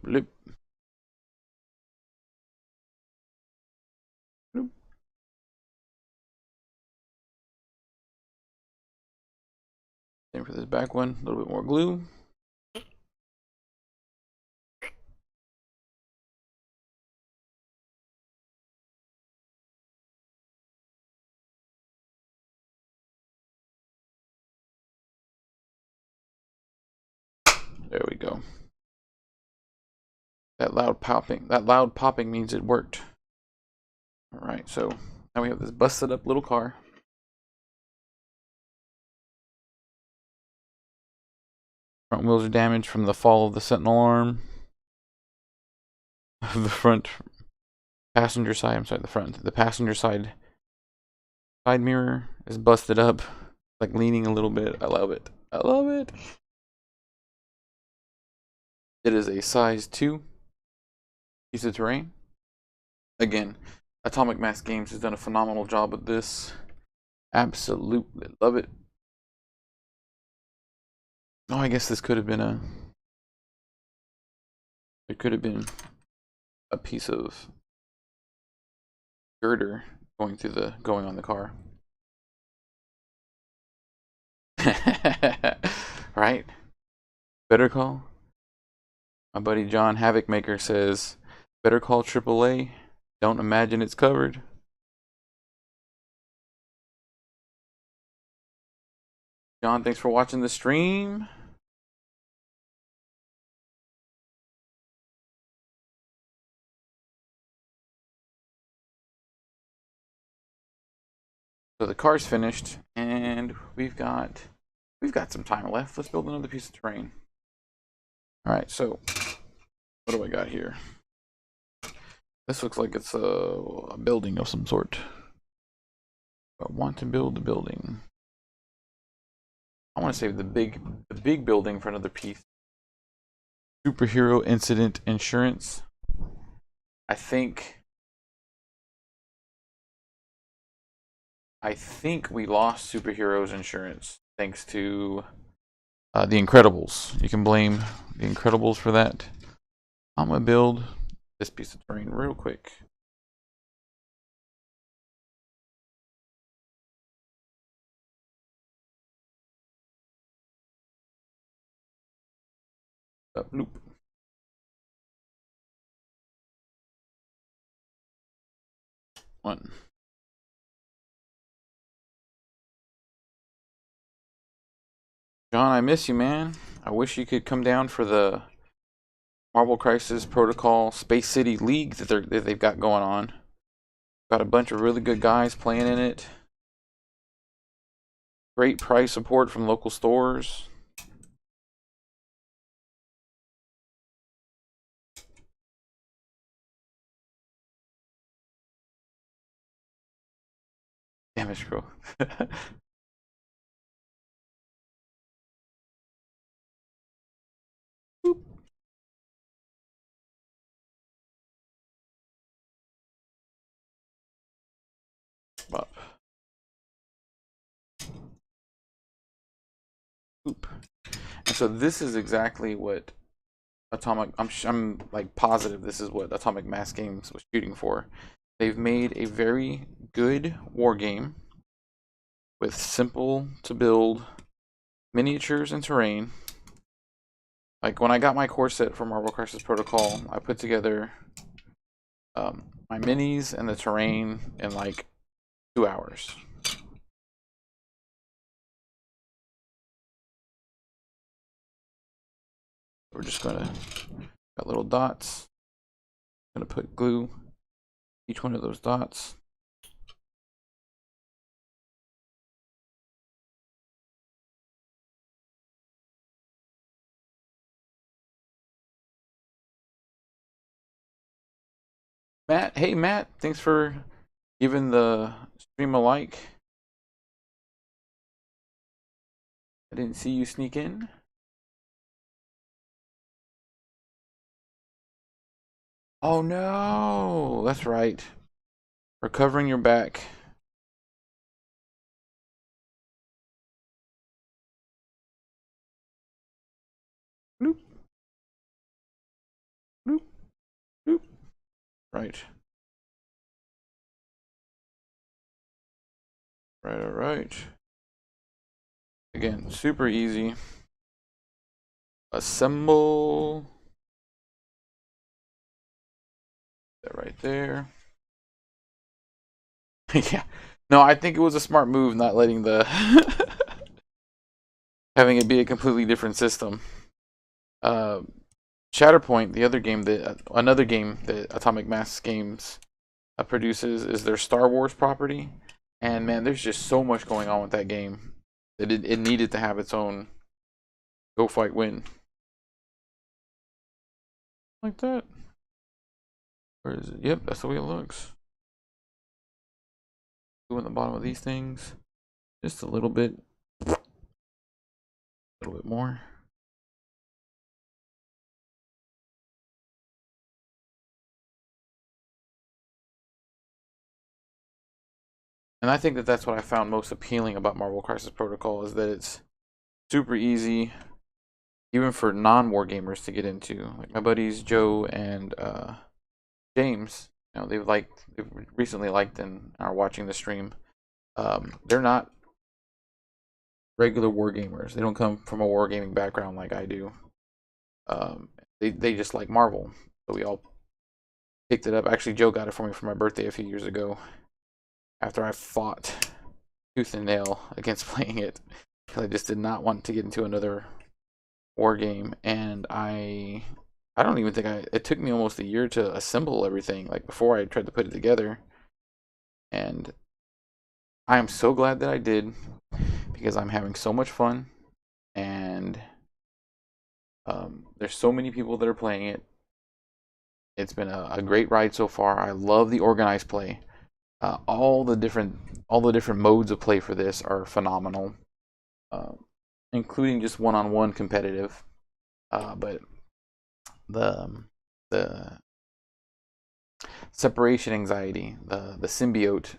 Blip. Bloop. Same for this back one. A little bit more glue. There we go. That loud popping means it worked. All right, so now we have this busted up little car. Front wheels are damaged from the fall of the Sentinel arm. The front passenger side, I'm sorry, the passenger side mirror is busted up, like leaning a little bit. I love it. I love it. It is a size 2 piece of terrain. Again, Atomic Mass Games has done a phenomenal job with this. Absolutely love it. Oh, I guess this could have been it could have been a piece of girder going on the car. Right? Better call. My buddy John Havoc Maker says, better call AAA. Don't imagine it's covered. John, thanks for watching the stream. So the car's finished, and we've got some time left. Let's build another piece of terrain. All right, so what do I got here? This looks like it's a building of some sort. I want to build a building. I want to save the big building for another piece. Superhero incident insurance. I think we lost superheroes insurance thanks to the Incredibles. You can blame the Incredibles for that. I'm gonna build this piece of terrain real quick. Bloop. One. John, I miss you, man. I wish you could come down for the Marvel Crisis Protocol Space City League that they've got going on. Got a bunch of really good guys playing in it. Great price support from local stores. Damage Pro. Up. Oop. And so this is exactly what Atomic. I'm like positive this is what Atomic Mass Games was shooting for. They've made a very good war game with simple to build miniatures and terrain. Like when I got my core set for Marvel Crisis Protocol, I put together my minis and the terrain in like 2 hours. We're just gonna got little dots. Gonna put glue each one of those dots. Matt, hey Matt, thanks for giving the stream a like. I didn't see you sneak in. Oh no, that's right. Recovering your back. Bloop. Bloop. Bloop. Right. Right, all right. Again, super easy. Assemble. That right there. Yeah. No, I think it was a smart move not letting the having it be a completely different system. Shatterpoint, the other game that another game that Atomic Mass Games produces is their Star Wars property, and man, there's just so much going on with that game that it needed to have its own Go Fight Win. Like that. Where is it? Yep, that's the way it looks. Go in the bottom of these things. Just a little bit. A little bit more. And I think that that's what I found most appealing about Marvel Crisis Protocol is that it's super easy, even for non-war gamers to get into. Like my buddies Joe and James, you know, they've recently liked and are watching the stream. They're not regular war gamers. They don't come from a wargaming background like I do. They just like Marvel, so we all picked it up. Actually, Joe got it for me for my birthday a few years ago, after I fought tooth and nail against playing it, because I just did not want to get into another war game. And I don't even think it took me almost a year to assemble everything. Like before I tried to put it together, and I am so glad that I did, because I'm having so much fun, and there's so many people that are playing it. It's been a great ride so far. I love the organized play. All the different modes of play for this are phenomenal, including just one-on-one competitive. But the separation anxiety, the symbiote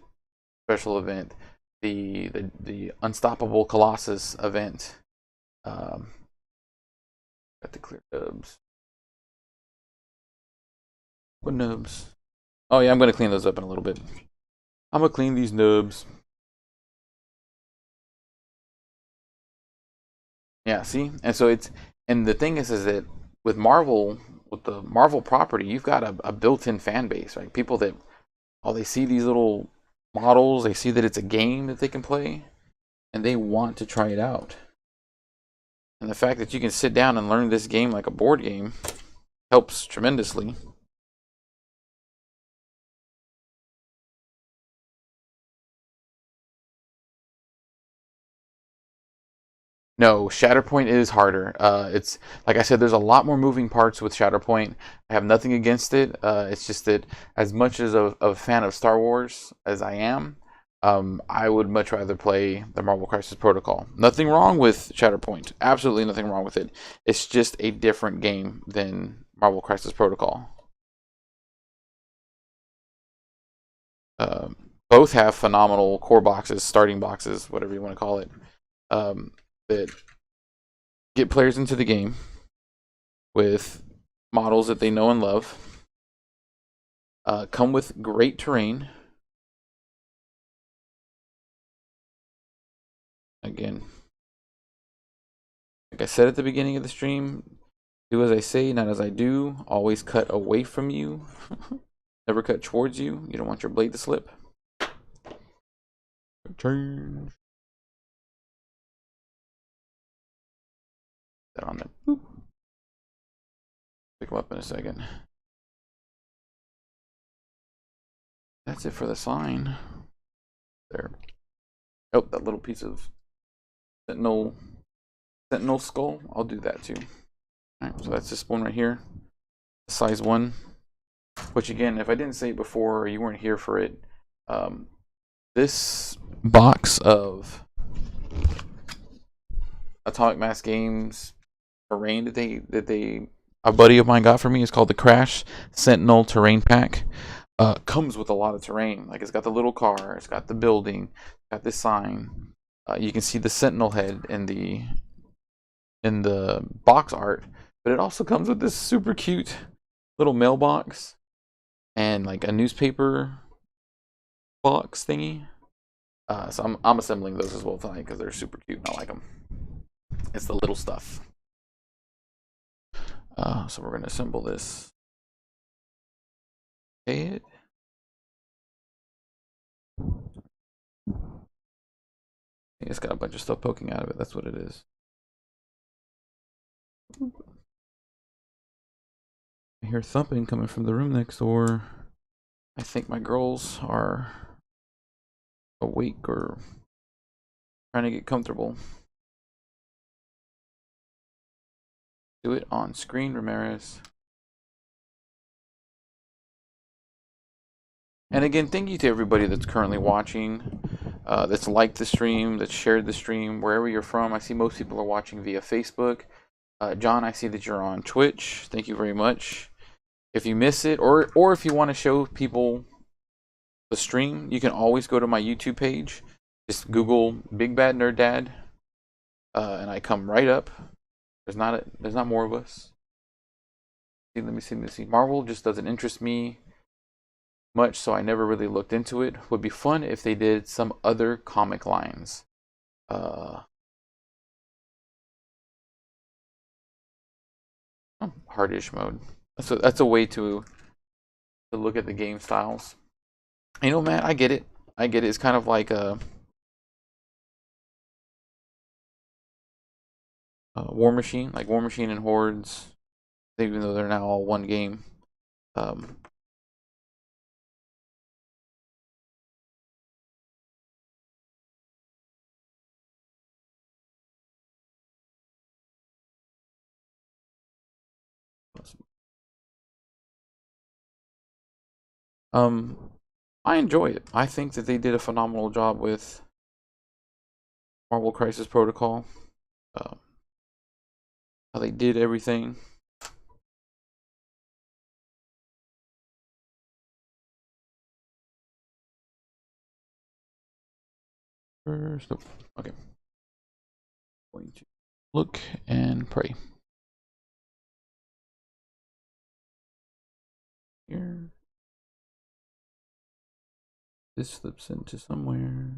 special event, the unstoppable Colossus event. Got to clear nubs. What nubs? Oh yeah, I'm gonna clean those up in a little bit. I'm gonna clean these nubs. Yeah, see? And so and the thing is that with Marvel, with the Marvel property, you've got a built-in fan base, right? People that Oh, they see these little models, they see that it's a game that they can play, and they want to try it out. And the fact that you can sit down and learn this game like a board game helps tremendously. No, Shatterpoint is harder. It's like I said, there's a lot more moving parts with Shatterpoint. I have nothing against it. It's just that as much as a fan of Star Wars as I am, I would much rather play the Marvel Crisis Protocol. Nothing wrong with Shatterpoint. Absolutely nothing wrong with it. It's just a different game than Marvel Crisis Protocol. Both have phenomenal core boxes, starting boxes, whatever you want to call it, that get players into the game with models that they know and love. Come with great terrain. Again, like I said at the beginning of the stream, do as I say, not as I do. Always cut away from you. Never cut towards you. You don't want your blade to slip. Change. That on there. Boop. Pick them up in a second. That's it for the sign. There. Oh, that little piece of Sentinel skull. I'll do that too. All right, so that's this one right here, size 1. Which again, if I didn't say it before or you weren't here for it, this box of Atomic Mass Games terrain that a buddy of mine got for me is called the Crash Sentinel Terrain Pack. Comes with a lot of terrain. Like it's got the little car, it's got the building, got this sign. You can see the Sentinel head in the box art, but it also comes with this super cute little mailbox and like a newspaper box thingy. So I'm assembling those as well tonight because they're super cute and I like them. It's the little stuff. So we're gonna assemble this. It. It's got a bunch of stuff poking out of it. That's what it is. I hear thumping coming from the room next door. I think my girls are awake or trying to get comfortable. Do it on screen, Ramirez. And again, thank you to everybody that's currently watching, that's liked the stream, that's shared the stream, wherever you're from. I see most people are watching via Facebook. John, I see that you're on Twitch. Thank you very much. If you miss it, or if you want to show people the stream, you can always go to my YouTube page. Just Google Big Bad Nerd Dad, and I come right up. There's not more of us. Let me see. Marvel just doesn't interest me much, so I never really looked into it. Would be fun if they did some other comic lines. Hardish mode. That's a way to look at the game styles. You know, Matt, I get it. It's kind of like a War Machine, like War Machine and Hordes, even though they're now all one game. I enjoy it. I think that they did a phenomenal job with Marvel Crisis Protocol. How they did everything. First, oh, okay. Going to look and pray. Here. This slips into somewhere.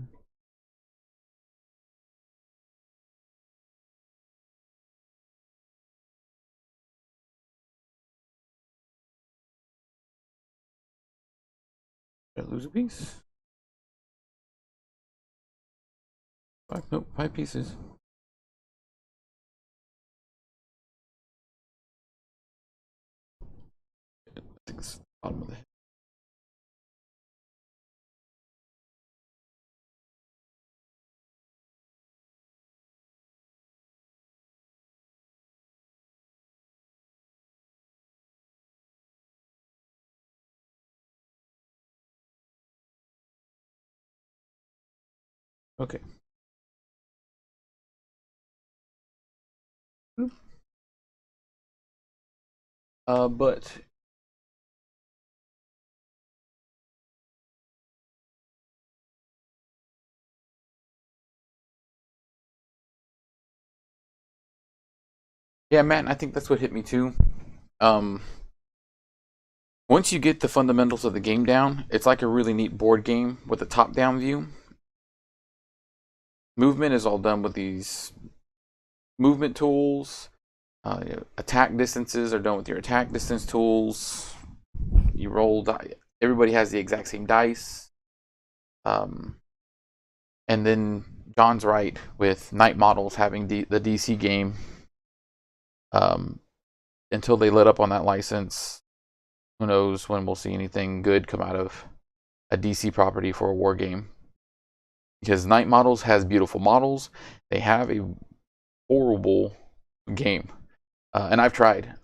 Did I lose a piece? Nope, 5 pieces. I think it's the bottom of the head. Okay. But yeah, man, I think that's what hit me too. Um, Once you get the fundamentals of the game down, it's like a really neat board game with a top-down view. Movement is all done with these movement tools. Attack distances are done with your attack distance tools. You roll die. Everybody has the exact same dice. Um, and then John's right with Night Models having the DC game. Until they let up on that license, who knows when we'll see anything good come out of a DC property for a war game. Because Night Models has beautiful models. They have a horrible game. And I've tried.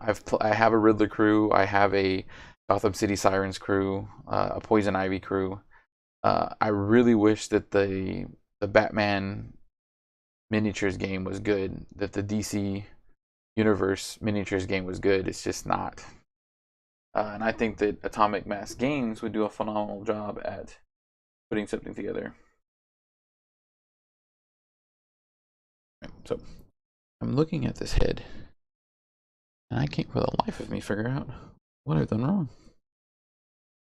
I have a Riddler crew. I have a Gotham City Sirens crew. A Poison Ivy crew. I really wish that the Batman miniatures game was good. That the DC Universe miniatures game was good. It's just not. And I think that Atomic Mass Games would do a phenomenal job at putting something together. So I'm looking at this head, and I can't for the life of me figure out what I've done wrong.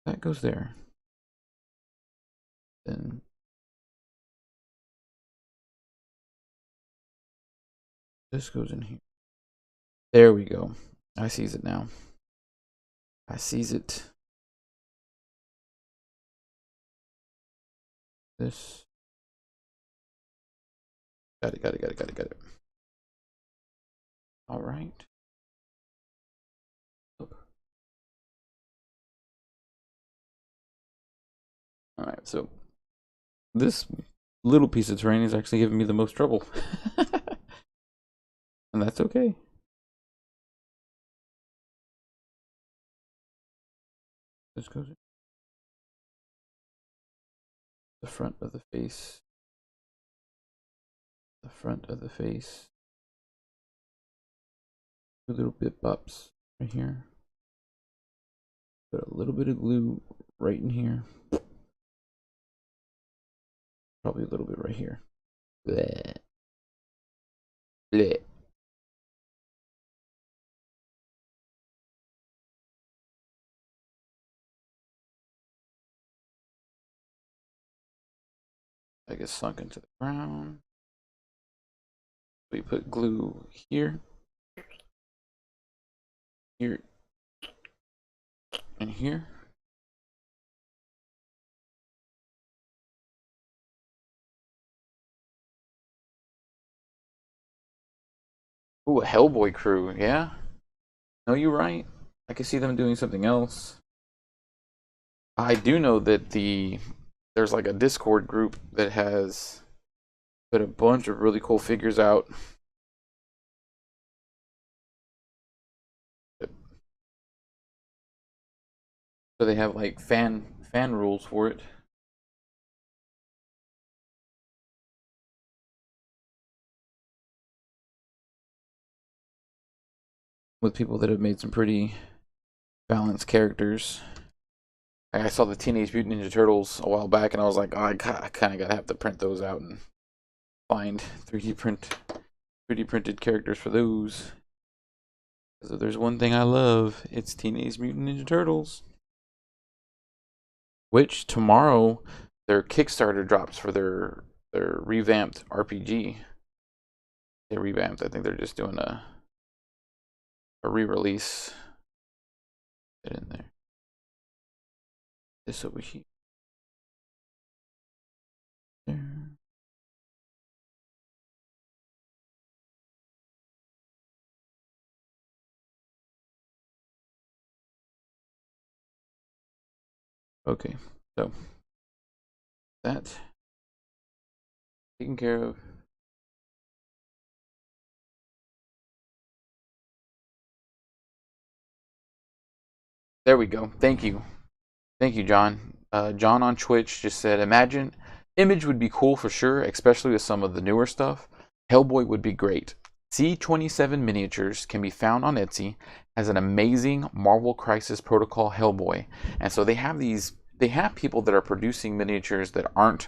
That goes there. Then this goes in here. There we go. I sees it now. I sees it. This. Got it. All right. All right, so this little piece of terrain is actually giving me the most trouble. And that's okay. This goes in the front of the face. The front of the face. Two little bit bops right here. Put a little bit of glue right in here. Probably a little bit right here. Bleh. Bleh. I guess sunk into the ground. We put glue here, here, and here. Ooh, a Hellboy crew, yeah? No, you're right. I can see them doing something else. I do know that there's like a Discord group that has put a bunch of really cool figures out. So they have like fan rules for it. With people that have made some pretty balanced characters. I saw the Teenage Mutant Ninja Turtles a while back, and I was like, oh, I kind of gotta have to print those out and find 3D printed characters for those. Because if there's one thing I love, it's Teenage Mutant Ninja Turtles. Which tomorrow their Kickstarter drops for their revamped RPG. They revamped. I think they're just doing a re-release. Get in there. This over here. Okay, so that taken care of. There we go. Thank you. Thank you, John. John on Twitch just said, imagine Image would be cool for sure, especially with some of the newer stuff. Hellboy would be great. C27 Miniatures can be found on Etsy, has an amazing Marvel Crisis Protocol Hellboy. And so they have people that are producing miniatures that aren't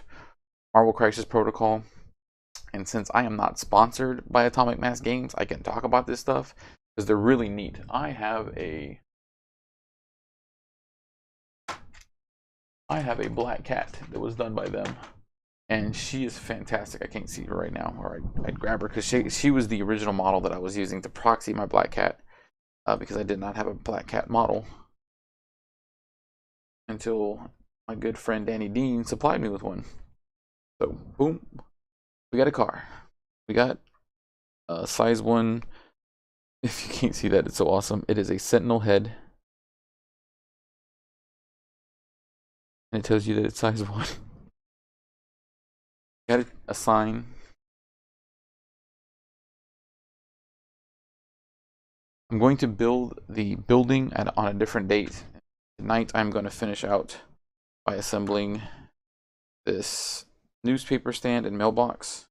Marvel Crisis Protocol. And since I am not sponsored by Atomic Mass Games, I can talk about this stuff because they're really neat. I have a black cat that was done by them, and she is fantastic. I can't see her right now, or I'd grab her because she was the original model that I was using to proxy my black cat, because I did not have a black cat model until my good friend Danny Dean supplied me with one. So boom, we got a car. We got a size 1. If you can't see that, it's so awesome. It is a Sentinel head, and it tells you that it's size 1. Got a sign. I'm going to build the building on a different date. Tonight I'm going to finish out by assembling this newspaper stand and mailbox.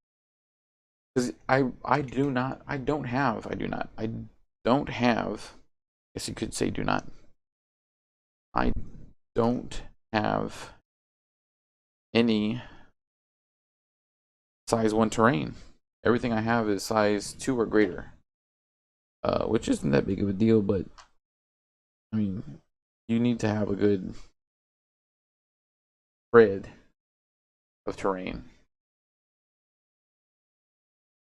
Because I don't have, guess you could say do not. I don't have any size 1 terrain. Everything I have is size 2 or greater. Which isn't that big of a deal, but I mean, you need to have a good spread of terrain.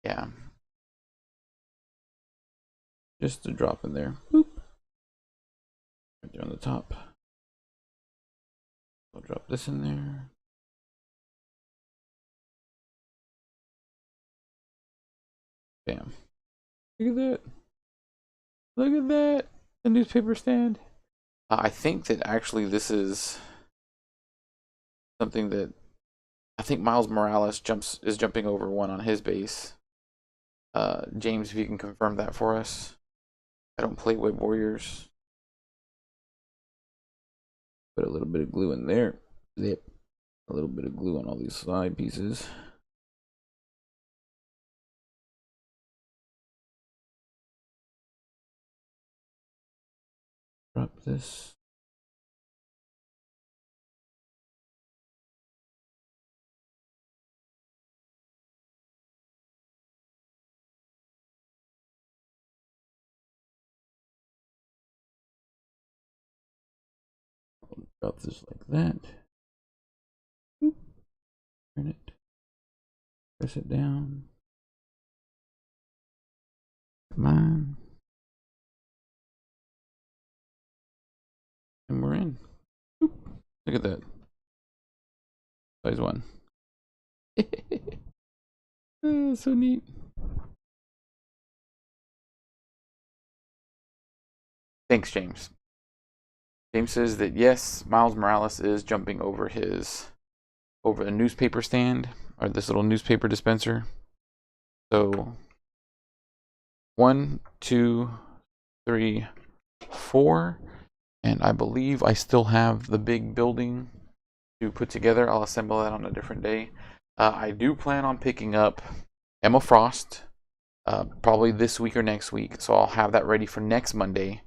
Yeah. Just a drop in there. Boop. Right there on the top. I'll drop this in there. Bam. Look at that. Look at that. The newspaper stand. I think that actually this is something that I think Miles Morales is jumping over one on his base. James, if you can confirm that for us. I don't play Web Warriors. Put a little bit of glue in there. Zip. A little bit of glue on all these side pieces. Drop this. Drop this like that. Boop. Turn it. Press it down. Come on. And we're in. Boop. Look at that. Size 1. Oh, so neat. Thanks, James. James says that yes, Miles Morales is jumping over a newspaper stand, or this little newspaper dispenser. So 1, 2, 3, 4, and I believe I still have the big building to put together. I'll assemble that on a different day. I do plan on picking up Emma Frost, probably this week or next week, so I'll have that ready for next Monday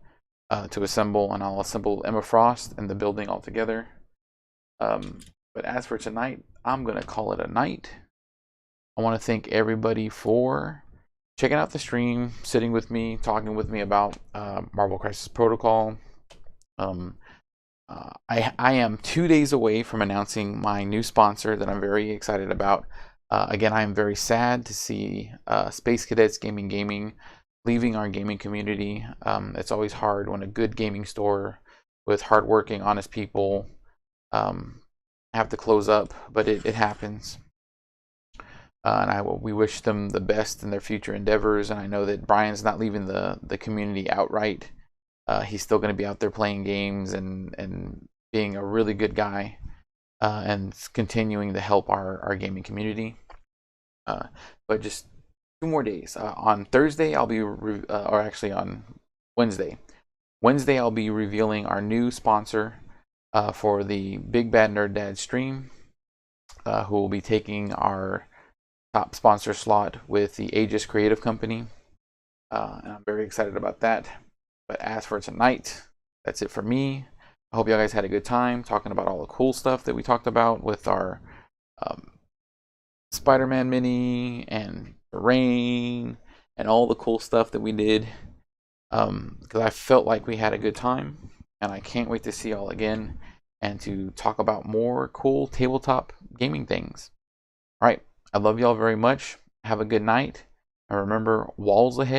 to assemble, and I'll assemble Emma Frost and the building all together. But as for tonight, I'm going to call it a night. I want to thank everybody for checking out the stream, sitting with me, talking with me about Marvel Crisis Protocol. I am 2 days away from announcing my new sponsor that I'm very excited about. Again, I am very sad to see Space Cadets Gaming leaving our gaming community. It's always hard when a good gaming store with hardworking, honest people have to close up, but it happens. And we wish them the best in their future endeavors. And I know that Brian's not leaving the community outright. He's still going to be out there playing games and being a really good guy and continuing to help our gaming community. But just 2 more days. On Thursday, I'll be, or actually on Wednesday. Wednesday, I'll be revealing our new sponsor for the Big Bad Nerd Dad stream, who will be taking our top sponsor slot with the Aegis Creative Company. And I'm very excited about that. But as for tonight, that's it for me. I hope you guys had a good time talking about all the cool stuff that we talked about with our Spider-Man mini and rain and all the cool stuff that we did. Because I felt like we had a good time, and I can't wait to see y'all again and to talk about more cool tabletop gaming things. All right, I love y'all very much. Have a good night, and remember, walls ahead.